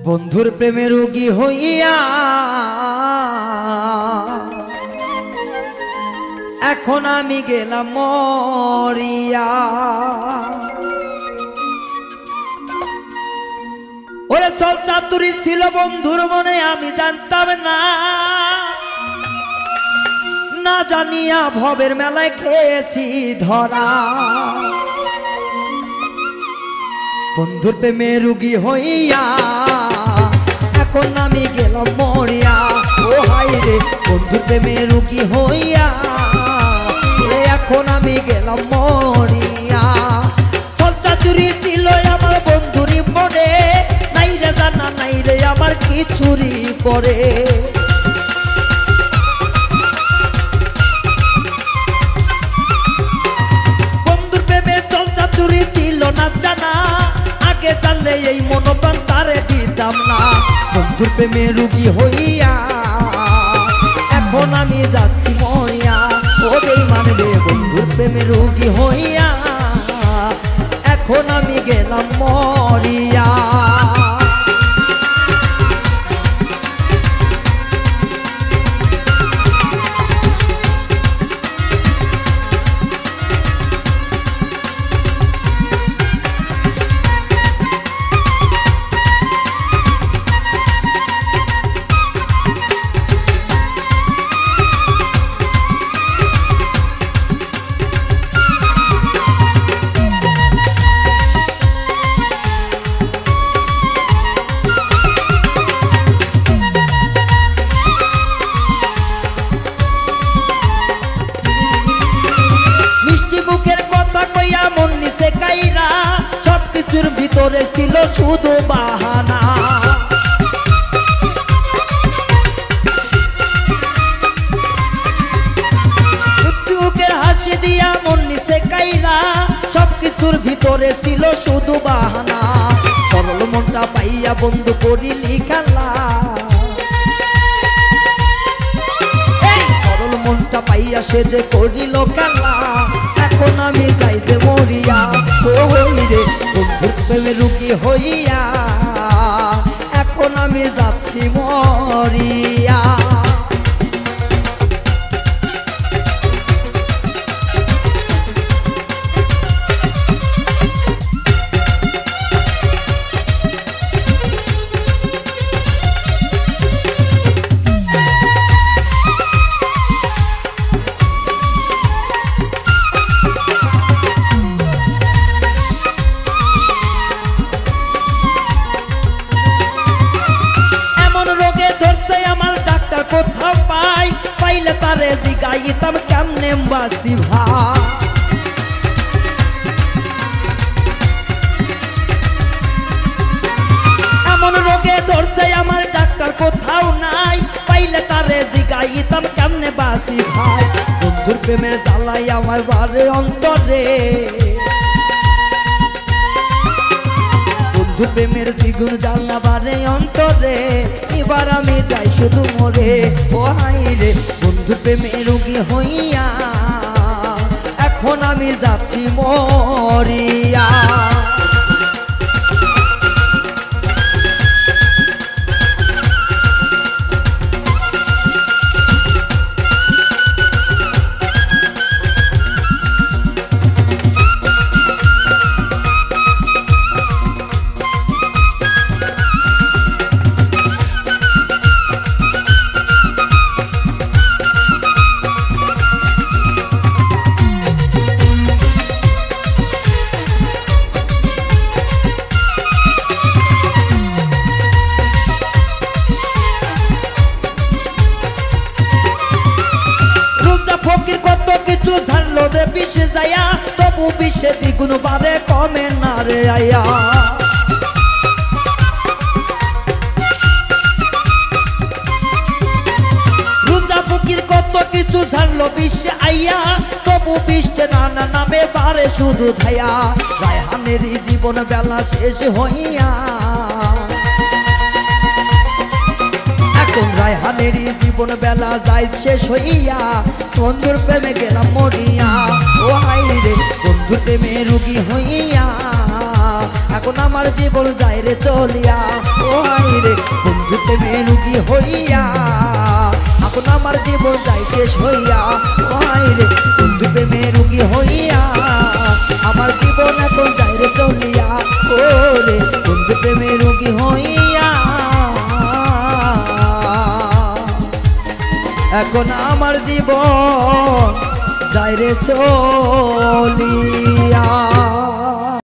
বন্ধুর প্রেমে রোগী হইয়া এখন আমি গেলাম মরিয়া। ওরে চল চাতুরি ছিল বন্ধুর মনে আমি জানতাম না, না জানিয়া ভবের মেলায় খেয়েছি ধরা। বন্ধুর প্রেমে রোগী হইয়া এখন আমি গেলাম মরিয়া। ও হাই রে বন্ধুর প্রেমে রোগী হইয়া এখন আমি গেলাম মরিয়া। চল চাতুরি ছিল আমার বন্ধুরি মনে, নাই রে জানা নাই রে আমার কিছুরি পরে। বন্ধুর প্রেমে চল চাতুরি ছিল না জানা, আগে জানলে এই মনোপ্রাণ তারে দিতাম না। বন্ধুর প্রেমে রোগী হইয়া এখন আমি যাচ্ছি মরিয়া। ওরেই মানবে বন্ধুর প্রেমে রোগী হইয়া এখন আমি গেলাম মরিয়া। ভিতরে ছিল শুধু বাহানা, মুখের হাসি দিয়া মন নিচে কাইরা, সবকিছুর ভিতরে ছিল শুধু বাহানা। সরল মনটা পাইয়া বন্ধু করিলি খেলা, সরল মনটা পাইয়া সে যে করিল খেলা। এখন আমি যাই যে মরিয়া। ও রে বন্ধুর প্রেমে রোগী হইয়া এখন আমি যাচ্ছি মরিয়া। তারে জিগাইতাম কেমনে বাসি ভা, এমন রোগে ধরছে আমার ডাক্তার কোথাও নাই, পাইলে তারে জিগাইতাম কেমনে বাসি ভাই। বন্ধুর প্রেমের জ্বালাই আমার বারে অন্তরে, বন্ধুর প্রেমের দ্বিগুণ জ্বালা বারে অন্তরে। এবার আমি যাই শুধু মরে। ও হাই রে বন্ধুর প্রেমে রোগী হইয়া এখন আমি যাচ্ছি মরিয়া। বিষে যায়া তবু বিষে দ্বিগুণ বারে কমে না রে আয়া। রোজা ফকির কত কিছু ঝাড়লো বিষে আইয়া তবু বিষে নানা নামে বারে শুধু ধায়া। রায়হানেরই জীবন বেলা শেষ হইয়া, এখন রায়হানেরই জীবন বেলা যায় শেষ হইয়া। বন্ধুর প্রেমে গেলাম মরিয়া। ও হাই রে বন্ধুর প্রেমে রোগী হইয়া এখন আমার জীবন যায় রে চলিয়া ও হাই রে বন্ধু প্রেমে রুগী হইয়া এখন আমার জীবন যায় শেষ হইয়া ও হাই রে বন্ধু প্রেমে রুগী হইয়া আমার জীবন এখন যায় রে চলিয়া ও রে বন্ধু প্রেমে রুগী হইয়া এখন আমার জীবন যায় রে চলিয়া।